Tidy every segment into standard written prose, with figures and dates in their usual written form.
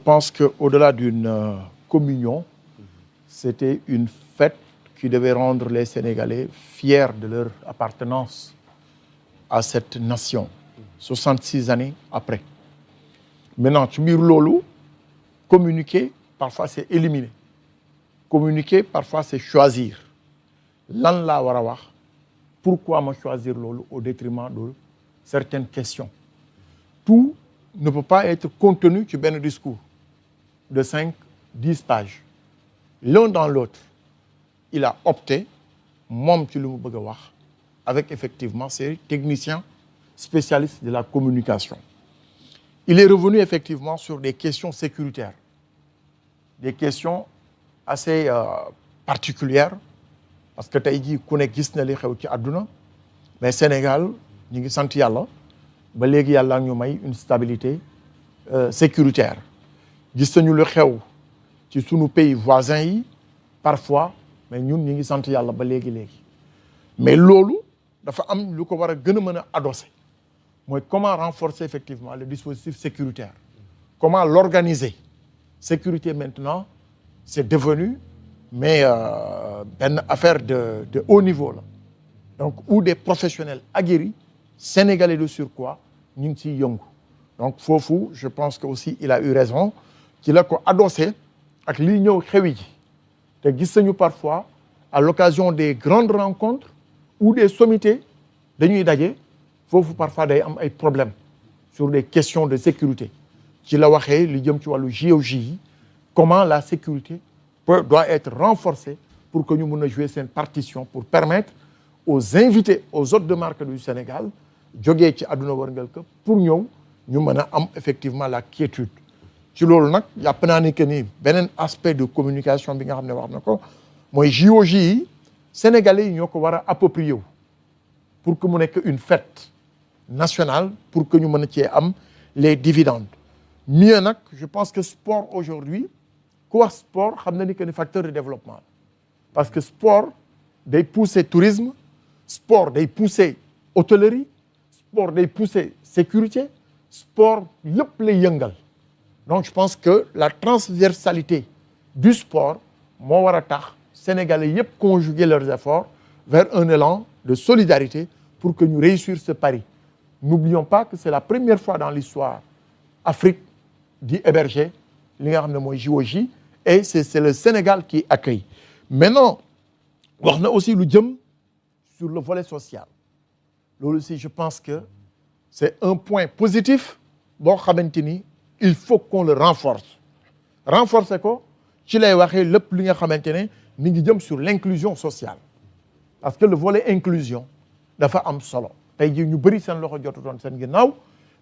pense qu'au-delà d'une communion, c'était une fête qui devait rendre les Sénégalais fiers de leur appartenance à cette nation, 66 années après. Maintenant, ci biir loolu communiquer parfois c'est éliminer communiquer parfois c'est choisir lan laa war a wax pourquoi ma choisir loolu au détriment de certaines questions. Tout ne peut pas être contenu ci benn discours de 5-10 pages. L'un dans l'autre, il a opté moom ci lu mu bëgg a wax avec effectivement ces techniciens spécialistes de la communication. Il est revenu effectivement sur des questions sécuritaires, des questions assez particulières, parce que tey jii ku ne gis na li xew ci àdduna, mais Sénégal ñu ngi sant yàlla ba léegi yàlla ñu may une stabilité sécuritaire. Gis nañu lu xew ci sunu pays voisins yi parfois, mais ñun ñu ngi sant yàlla ba léegi. Mais loolu dafa am lu ko war a gën a mën a adossé. Moi, comment renforcer effectivement le dispositif sécuritaire? Comment l'organiser? Sécurité maintenant, c'est devenu une affaire de haut niveau là. Donc, où des professionnels aguerris, sénégalais de surcroît, ñu ngi ciy yëngu. Donc, foofu, je pense que aussi il a eu raison, qu'il a ko adossé ak lii ñëw xewi ji. Te gis nañu parfois, à l'occasion des grandes rencontres ou des sommités, dañuy daje. Foofu parfois day am ay problèmes sur des questions de sécurité ci la waxee li jëm ci wàllu JOJ comment la sécurité doit être renforcée pour que ñu mën a jouer seen partition pour permettre aux invités aux hôtes de marque du Sénégal jógee ci àdduna wërngal këpp pour ñëw ñu mën a am effectivement la quiétude. Ci loolu nag yàpp naa ni que ni beneen aspect de communication bi nga xam ne wax na ko mooy JOJ yi sénégalais yi ñoo ko war a approprier wu pour que mu nekk une fête nationale pour que ñu mën a cee am les dividendes. Mieux nag je pense que sport aujourd'hui ku wax sport xam na ni que ni facteur de développement parce que sport day pousser tourisme, sport day pousser hôtellerie, sport day pousser sécurité, sport lépp lay yëngal. Donc je pense que la transversalité du sport moo war a tax sénégalais yëpp conjuguer leurs efforts vers un élan de solidarité pour que ñu réussir ce pari. N'oublions pas que c'est la première fois dans l'histoire Afrique di héberger li nga xam ne mooy JOJ et c'est le Sénégal qui accueille. Maintenant wax na aussi lu jëm sur le volet social. Loolu aussi je pense que c'est un point positif boo xamante ni il faut qu'on le renforce. Renforcer ko ci lay waxee lépp li nga xamante ne mi ngi jëm sur l'inclusion sociale. Parce que le volet inclusion dafa am solo. Tey jii ñu bëri seen loxo jotutoon seen ginnaaw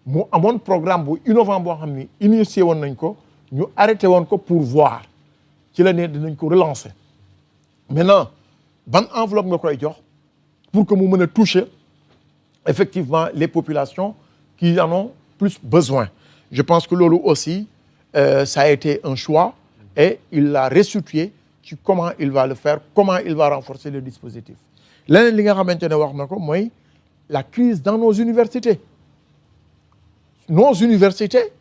mu amoon programme bu innovant boo xam ni initié woon nañ ko ñu arrêté woon ko pour voir ci la ne dinañ ko relancer. Maintenant ban enveloppe nga koy jox pour que mu mën a toucher effectivement les populations qui en ont plus besoin. Je pense que loolu aussi ça a été un choix et il l'a restitué ci comment il va le faire, comment il va renforcer le dispositif. Leneen li nga xamante ne wax na ko mooy la crise dans nos universités. Nos universités,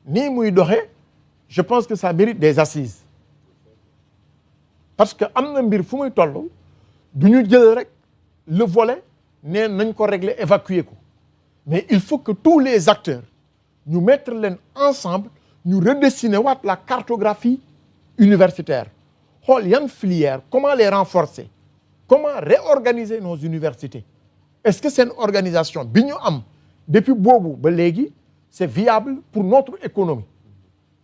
nii muy doxee, je pense que ça mérite des assises. Parce que am na mbir fu muy toll du ñu jël rek le volet ne nañ ko régler évacuer ko. Mais il faut que tous les acteurs ñu mettre leen ensemble ñu redessiner waat la cartographie universitaire. Xool yan filières, comment les renforcer, comment réorganiser nos universités. Est-ce que c'est une organisation bi ñu am depuis boobu ba léegi c'est viable pour notre économie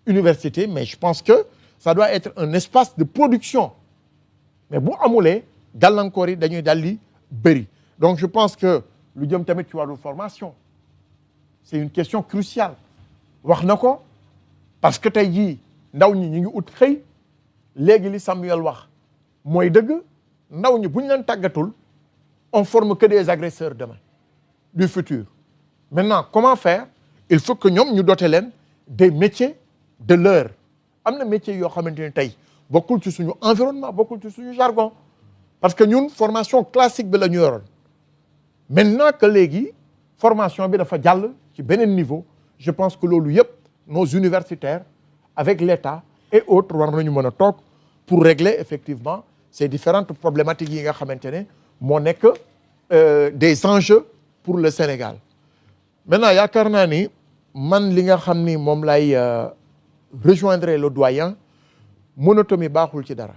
université, mais je pense que ça doit être un espace de production. Mais bu amulee gàllankoor yi dañuy daldi bëri. Donc je pense que lu jëm tamit ci wàllu formation c'est une question cruciale. Wax na ko parce que tey jii ndaw ñi ñu ngi ut xëy léegi li Samuel wax mooy dëgg ndaw ñi bu ñu leen tàggatul on forme que des agresseurs demain du futur. Maintenant comment faire? Il faut que ñoom ñu doter leen des métiers de l'heure. Am na métiers yoo xamante ne tey bokkul ci suñu environnement bokkul ci suñu jargon parce que ñun formation classique bi la ñu yoroon. Maintenant que léegi formation bi dafa jàll ci beneen niveau, je pense que loolu yëpp nos universitaires avec l'État et autres war nañu mën a toog pour régler effectivement ces différentes problématiques yi nga xamante ne moo nekk des enjeux pour le Sénégal. Maintenant yaakaar naa ni man li nga xam ni moom lay rejoindre le doyen monotomie baaxul ci dara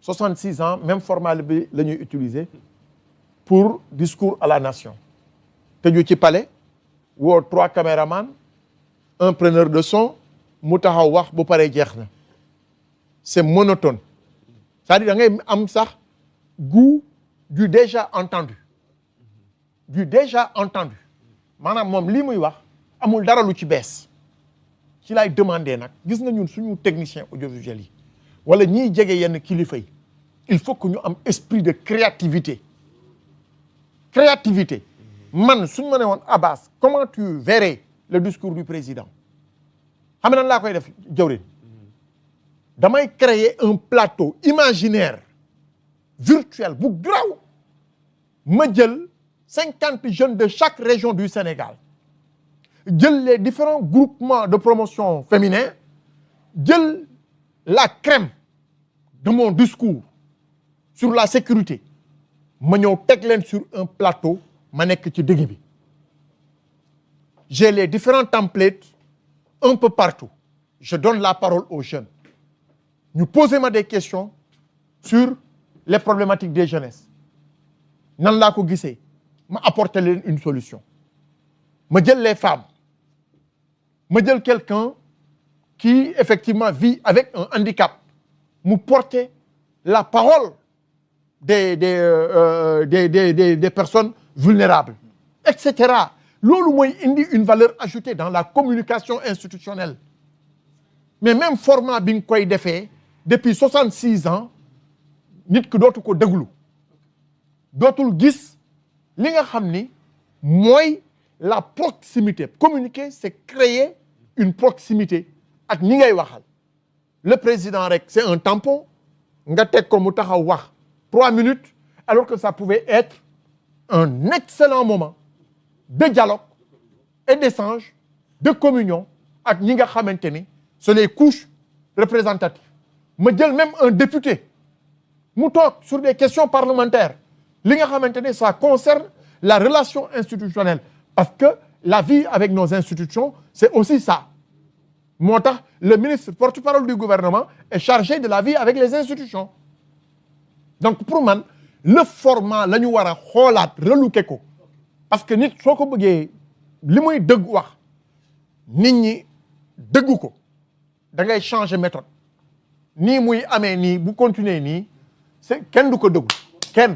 66 ans même format bi la ñuy utiliser pour discours à la nation tëju ci palais woo 3 caméramans un preneur de son mu taxaw wax bu paree jeex na c'est monotone c'est-à-dire da ngay am sax goût du déjà entendu maanaam moom lii muy wax amul dara lu ci bees ci lay demander nag gis nga ñun suñu technicien audiovisuel yi wala ñiy jege yenn kilifa yi il faut que ñu am esprit de créativité man suñu ma ne woon Abbas comment tu verrais le discours du président xam nan laa koy def jawrin damay créer un plateau imaginaire virtuel bu graw ma jël 50 jeunes de chaque région du Sénégal jël les différents groupements de promotion féminin jël la crème de mon discours sur la sécurité ma ñëw teg leen sur un plateau ma nekk ci digg bi j'ai les différents templates un peu partout je donne la parole aux jeunes ñu poser ma des questions sur les problématiques des jeunesses nan laa ko gisee ma apporter leen une solution ma jël les femmes ma jël quelqu'un qui effectivement vit avec un handicap mu porter la parole des personnes vulnérables etc. loolu mooy indi une valeur ajoutée dans la communication institutionnelle mais même format bi nga koy defee depuis 66 ans nit ki dootu ko déglu dootul gis li nga xam ni mooy la proximité communiquer c'est créer une proximité ak ñi ngay waxal le président rek c'est un tampon nga teg ko mu taxaw wax 3 minutes alors que ça pouvait être un excellent moment de dialogue et d'échange de communion ak ñi nga xamante ni c'est les couches représentatives ma jël même un député mu toog sur des questions parlementaires li nga xamante ni ça concerne la relation institutionnelle parce que la vie avec nos institutions c'est aussi ça moo tax le ministre porte-parole du gouvernement est chargé de la vie avec les institutions donc pour man le format la ñu war a xoolaat relooké ko parce que nit soo ko bëggee li muy dëgg wax nit ñi dëggu ko da ngay changer méthode nii muy amee nii bu continuer nii c'est kenn du ko dëggu kenn